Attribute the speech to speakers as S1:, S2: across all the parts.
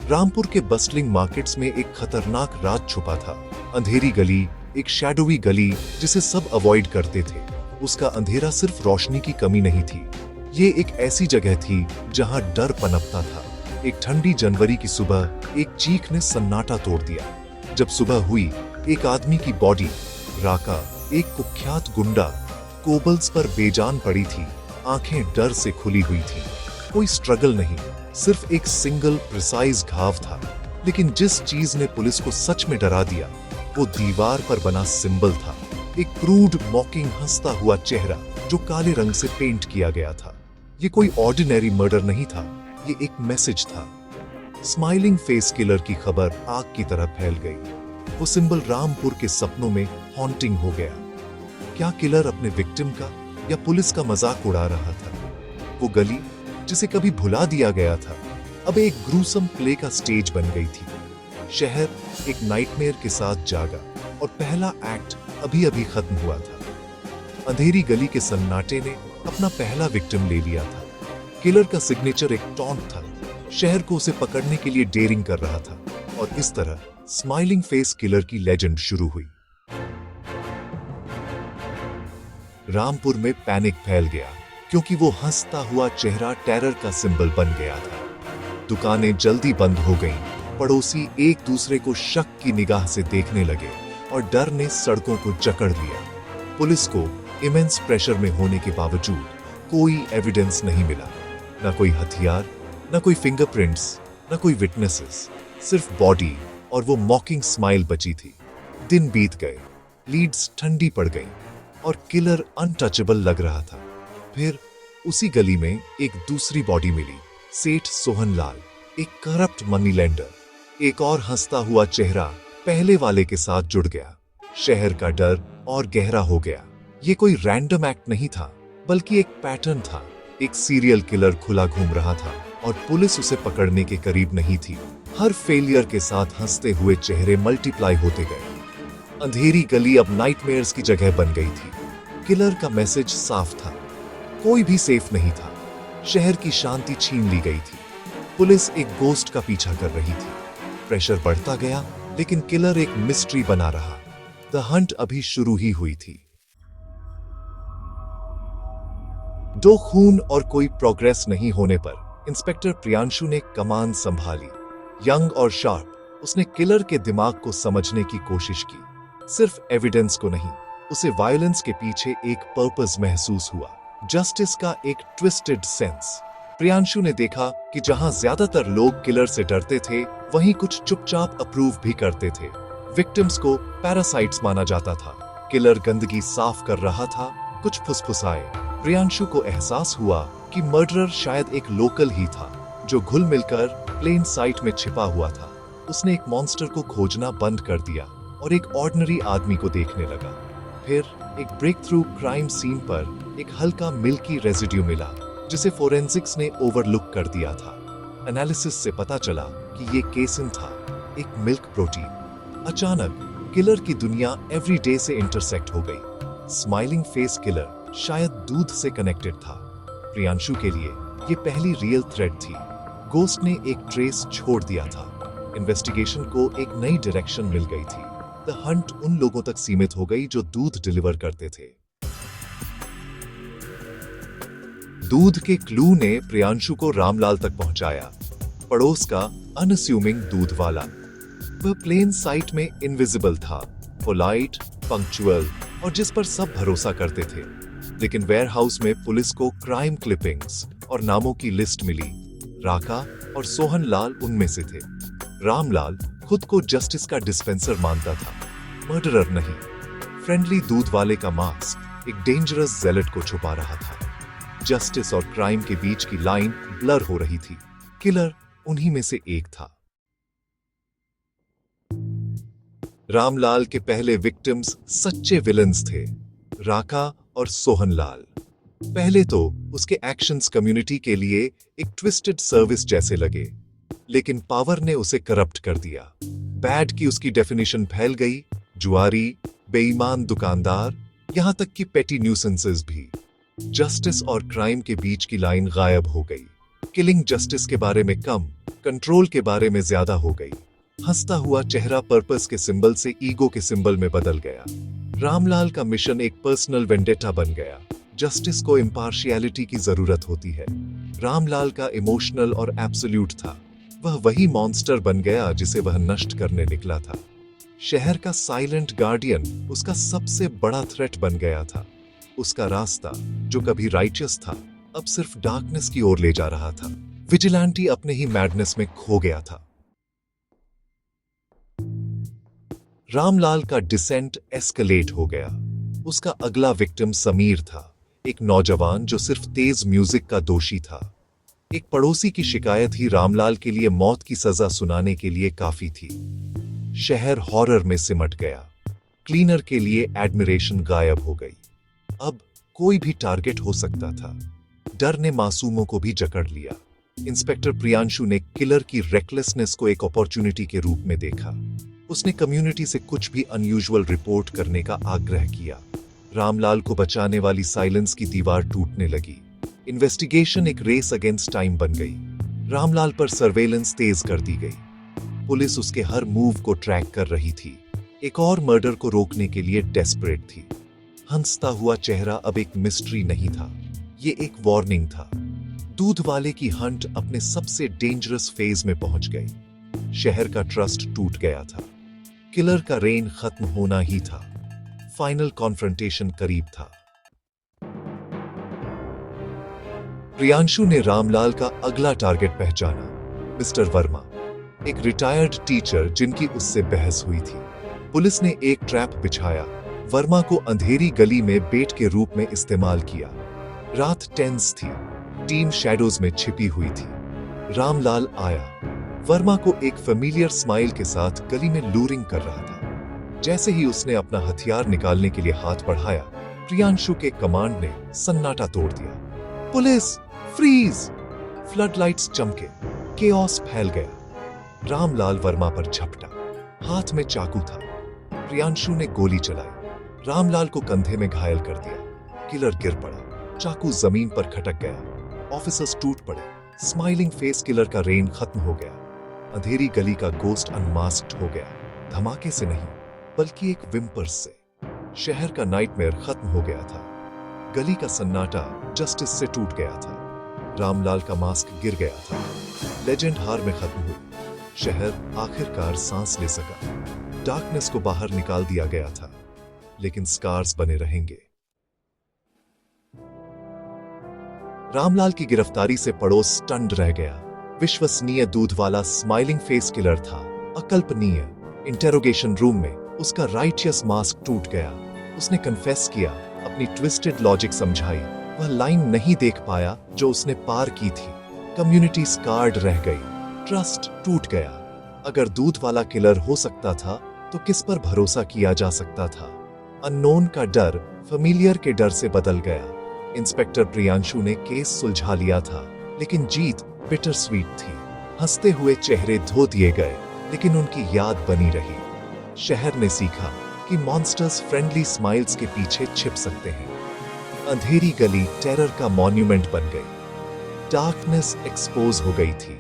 S1: रामपुर के bustling markets में एक खतरनाक राज छुपा था। अंधेरी गली, एक शैडोवी गली जिसे सब अवॉइड करते थे। उसका अंधेरा सिर्फ रोशनी की कमी नहीं थी, ये एक ऐसी जगह थी जहां डर पनपता था। एक ठंडी जनवरी की सुबह एक चीख ने सन्नाटा तोड़ दिया। जब सुबह हुई, एक आदमी की बॉडी, राका, एक कुख्यात गुंडा, कोबल्स पर बेजान पड़ी थी। आंखें डर से खुली हुई थी। कोई स्ट्रगल नहीं, सिर्फ एक सिंगल प्रिसाइज घाव था। लेकिन जिस चीज ने पुलिस को सच में डरा दिया, वो दीवार पर बना सिंबल था। एक क्रूड मॉकिंग हंसता हुआ चेहरा जो काले रंग से पेंट किया गया था। ये कोई ऑर्डिनरी मर्डर नहीं था, ये एक मैसेज था। स्माइलिंग फेस किलर की खबर आग की तरह फैल गई। वो सिंबल रामपुर के सपनों में हॉन्टिंग हो गया। क्या किलर अपने विक्टिम का या पुलिस का मजाक उड़ा रहा था? वो गली जिसे कभी भुला दिया गया था, अब एक ग्रूसम प्ले का स्टेज बन गई थी। शहर एक नाइटमेयर के साथ जागा और पहला एक्ट अभी अभी खत्म हुआ था। अंधेरी गली के सन्नाटे ने अपना पहला विक्टिम ले लिया था। किलर का सिग्नेचर एक टॉन्ट था। शहर को उसे पकड़ने के लिए डेयरिंग कर रहा था। और इस तरह स्माइलिंग फेस किलर की लेजेंड शुरू हुई। रामपुर में पैनिक फैल गया क्योंकि वो हंसता हुआ चेहरा टेरर का सिंबल बन गया था। दुकानें जल्दी बंद हो गईं। पड़ोसी एक दूसरे को शक की निगाह से देखने लगे और डर ने सड़कों को जकड़ लिया। पुलिस को इमेंस प्रेशर में होने के बावजूद कोई एविडेंस नहीं मिला। न कोई हथियार, न कोई फिंगरप्रिंट्स, न कोई विटनेसेस, सिर्फ बॉडी और वो मॉकिंग स्माइल बची थी। दिन बीत गए, लीड्स ठंडी पड़ गईं और किलर अनटचेबल लग रहा था। फिर उसी गली में एक दूसरी बॉडी मिली, सेठ सोहन लाल, एक करप्ट मनी लेंडर। एक और हंसता हुआ चेहरा पहले वाले के साथ जुड़ गया। शहर का डर और गहरा हो गया। ये कोई रैंडम एक्ट नहीं था, बल्कि एक पैटर्न था। एक सीरियल किलर खुला घूम रहा था और पुलिस उसे पकड़ने के करीब नहीं थी। हर फेलियर के साथ हंसते हुए चेहरे मल्टीप्लाई होते गए। अंधेरी गली अब नाइटमेयर्स की जगह बन गई थी। किलर का मैसेज साफ था, कोई भी सेफ नहीं था। शहर की शांति छीन ली गई थी। पुलिस एक गोस्ट का पीछा कर रही थी। प्रेशर बढ़ता गया, लेकिन किलर एक मिस्ट्री बना रहा। द हंट अभी शुरू ही हुई थी। दो खून और कोई प्रोग्रेस नहीं होने पर इंस्पेक्टर प्रियांशु ने कमान संभाली। यंग और शार्प, उसने किलर के दिमाग को समझने की कोशिश की। सिर्फ एविडेंस को नहीं, उसे वायलेंस के पीछे एक पर्पस महसूस हुआ, जस्टिस का एक ट्विस्टेड सेंस। प्रियांशु ने देखा कि जहां ज्यादातर लोग किलर से डरते थे, वहीं कुछ चुपचाप अप्रूव भी करते थे। विक्टिम्स को पैरासाइट्स माना जाता था। किलर गंदगी साफ कर रहा था, कुछ फुसफुसाए। प्रियांशु को एहसास हुआ कि मर्डरर शायद एक लोकल ही था, जो घुल मिलकर प्लेन साइट में छिपा हुआ था। उसने एक मॉन्स्टर को खोजना बंद कर दिया और एक ऑर्डिनरी आदमी को देखने लगा। फिर एक ब्रेक थ्रू क्राइम सीन पर एक हल्का मिल्की रेजिड्यू मिला, जिसे फोरेंसिक्स ने ओवरलुक कर दिया था। एनालिसिस से पता चला कि ये केसिन था, एक मिल्क प्रोटीन। अचानक किलर की दुनिया एवरीडे से इंटरसेक्ट हो गई। स्माइलिंग फेस किलर शायद दूध से कनेक्टेड था। प्रियांशु के लिए ये पहली रियल थ्रेड थी। गोस्ट ने एक ट्रेस छोड़ दिया था। इन्वेस्टिगेशन को एक नई डायरेक्शन मिल गई थी। द हंट उन लोगों तक सीमित हो गई जो दूध डिलीवर करते थे। दूध के क्लू ने प्रियांशु को रामलाल तक पहुंचाया, पड़ोस का अनअस्यूमिंग दूध वाला। वह प्लेन साइट में इनविजिबल था, पोलाइट, पंक्चुअल और जिस पर सब भरोसा करते थे। लेकिन वेयरहाउस में पुलिस को क्राइम क्लिपिंग्स और नामों की लिस्ट मिली। राका और सोहन लाल उनमें से थे। रामलाल खुद को जस्टिस का डिस्पेंसर मानता था, मर्डरर नहीं। फ्रेंडली दूध वाले का मास्क एक डेंजरस जेलट को छुपा रहा था। जस्टिस और क्राइम के बीच की लाइन ब्लर हो रही थी। किलर उन्हीं में से एक था। रामलाल के पहले विक्टिम्स सच्चे विलन्स थे, राका और सोहन लाल। पहले तो उसके एक्शंस कम्युनिटी के लिए एक ट्विस्टेड सर्विस जैसे लगे, लेकिन पावर ने उसे करप्ट कर दिया। बैड की उसकी डेफिनेशन फैल गई, जुआरी, बेईमान दुकानदार, यहां तक कि पेटी न्यूसेंसेस भी। जस्टिस और क्राइम के बीच की लाइन गायब हो गई। किलिंग जस्टिस के बारे में कम, कंट्रोल के बारे में ज्यादा हो गई। हंसता हुआ चेहरा पर्पस के सिंबल से ईगो के सिंबल में बदल गया। रामलाल का मिशन एक पर्सनल वेंडेटा बन गया। जस्टिस को इम्पार्शियलिटी की जरूरत होती है। रामलाल का इमोशनल और एब्सोल्यूट था। वह वही मॉन्स्टर बन गया जिसे वह नष्ट करने निकला था। शहर का साइलेंट गार्डियन उसका सबसे बड़ा थ्रेट बन गया था। उसका रास्ता जो कभी राइचियस था अब सिर्फ डार्कनेस की ओर ले जा रहा था। विजिलेंटी अपने ही मैडनेस में खो गया था। रामलाल का डिसेंट एस्केलेट हो गया। उसका अगला विक्टिम समीर था, एक नौजवान जो सिर्फ तेज म्यूजिक का दोषी था। एक पड़ोसी की शिकायत ही रामलाल के लिए मौत की सजा सुनाने के लिए काफी थी। शहर हॉरर में सिमट गया। क्लीनर के लिए एडमिरेशन गायब हो गई। अब कोई भी टारगेट हो सकता था। डर ने मासूमों को भी जकड़ लिया। इंस्पेक्टर प्रियांशु ने किलर की रेकलेसनेस को एक अपॉर्चुनिटी के रूप में देखा। उसने कम्युनिटी से कुछ भी अनयूजुअल रिपोर्ट करने का आग्रह किया। रामलाल को बचाने वाली साइलेंस की दीवार टूटने लगी। इन्वेस्टिगेशन एक रेस अगेंस्ट टाइम बन गई। रामलाल पर सर्वेलेंस तेज कर दी गई। पुलिस उसके हर मूव को ट्रैक कर रही थी। एक और मर्डर को रोकने के लिए डेस्परेट थी। हंसता हुआ चेहरा अब एक मिस्ट्री नहीं था, ये एक वार्निंग था। दूध वाले की हंट अपने सबसे डेंजरस फेज में पहुंच गई। शहर का ट्रस्ट टूट गया था। किलर का रेन खत्म होना ही था। फाइनल कॉन्फ्रंटेशन करीब था। प्रियांशु ने रामलाल का अगला टारगेट पहचाना, मिस्टर वर्मा, एक रिटायर्ड टीचर जिनकी उससे बहस हुई थी। पुलिस ने एक ट्रैप बिछाया। वर्मा को अंधेरी गली में बेट के रूप में इस्तेमाल किया। रात टेंस थी। टीम शैडोज में छिपी हुई थी। रामलाल आया। वर्मा को एक फेमिलियर स्माइल के साथ गली में लूरिंग कर रहा था। जैसे ही उसने अपना हथियार निकालने के लिए हाथ बढ़ाया, प्रियांशु के कमांड ने सन्नाटा तोड़ दिया। Police, freeze! फ्लडलाइट्स चमके। केओस फैल गया। रामलाल वर्मा पर झपटा। हाथ में चाकू था। प्रियांशु ने गोली चलाई। रामलाल को कंधे में घायल कर दिया। किलर गिर पड़ा। चाकू जमीन पर खटक गया। ऑफिसर्स टूट पड़े। स्माइलिंग फेस किलर का रेन खत्म हो गया। अंधेरी गली का गोस्ट अनमास्क्ड हो गया। धमाके से नहीं, बल्कि एक विम्पर्स से। शहर का नाइटमेयर खत्म हो गया था। गली का सन्नाटा जस्टिस से टूट गया था। रामलाल का मास्क गिर गया था। लेजेंड हार में खत्म हुई। शहर आखिरकार सांस ले सका। डार्कनेस को बाहर निकाल दिया गया था, लेकिन स्कार्स बने रहेंगे। रामलाल की गिरफ्तारी से पड़ोस स्टन्ड रह गया। विश्वसनीय दूध वाला स्माइलिंग फेस किलर था, अकल्पनीय। इंटेरोगेशन रूम में उसका राइटियस मास्क टूट गया। उसने कन्फेस किया, अपनी ट्विस्टेड लॉजिक समझाई। वह लाइन नहीं देख पाया जो उसने पार की थी। कम्युनिटी स्कार्ड रह गई। ट्रस्ट टूट गया। अगर दूध वाला किलर हो सकता था तो किस पर भरोसा किया जा सकता था? अननोन का डर फेमिलियर के डर से बदल गया। इंस्पेक्टर प्रियांशु ने केस सुलझा लिया था, लेकिन जीत बिटर स्वीट थी। हंसते हुए चेहरे धो दिए गए, लेकिन उनकी याद बनी रही। शहर ने सीखा कि मॉन्स्टर्स फ्रेंडली स्माइल्स के पीछे छिप सकते हैं। अंधेरी गली टेरर का मॉन्यूमेंट बन गई। डार्कनेस एक्सपोज हो गई थी,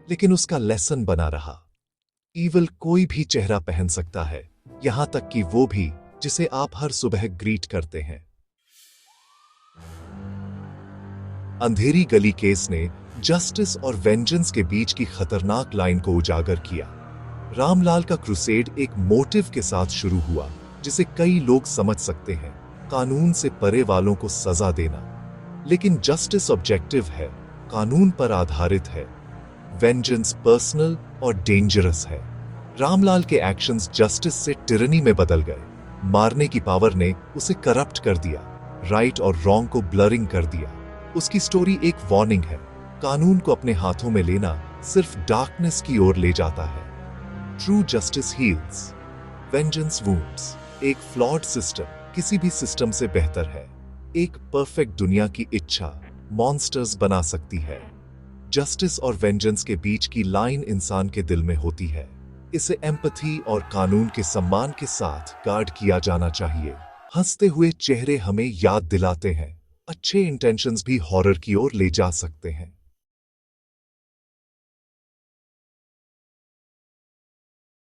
S1: लेकिन उसका लेसन बना रहा। ईविल कोई भी चेहरा पहन सकता है, यहां तक कि वो भी जिसे आप हर सुबह ग्रीट करते हैं। अंधेरी गली केस ने जस्टिस और वेंजेंस के बीच की खतरनाक लाइन को उजागर किया। रामलाल का क्रूसेड एक मोटिव के साथ शुरू हुआ, जिसे कई लोग समझ सकते हैं, कानून से परे वालों को सजा देना। लेकिन जस्टिस ऑब्जेक्टिव है, कानून पर आधारित है। वेंजेंस पर्सनल और डेंजरस है। रामलाल के एक्शंस जस्टिस से टिरनी में बदल गए। मारने की पावर ने उसे करप्ट कर दिया, राइट और रॉन्ग को ब्लरिंग कर दिया। उसकी स्टोरी एक वार्निंग है, कानून को अपने हाथों में लेना सिर्फ डार्कनेस की ओर ले जाता है। True justice heels, vengeance wounds. एक फ्लॉड सिस्टम किसी भी सिस्टम से बेहतर है। एक परफेक्ट दुनिया की इच्छा मॉन्स्टर्स बना सकती है। जस्टिस और वेंजेंस के बीच की लाइन इंसान के दिल में होती है। इसे एम्पैथी और कानून के सम्मान के साथ गार्ड किया जाना चाहिए। हंसते हुए चेहरे हमें याद दिलाते हैं, अच्छे इंटेंशंस भी हॉरर की ओर ले जा सकते हैं।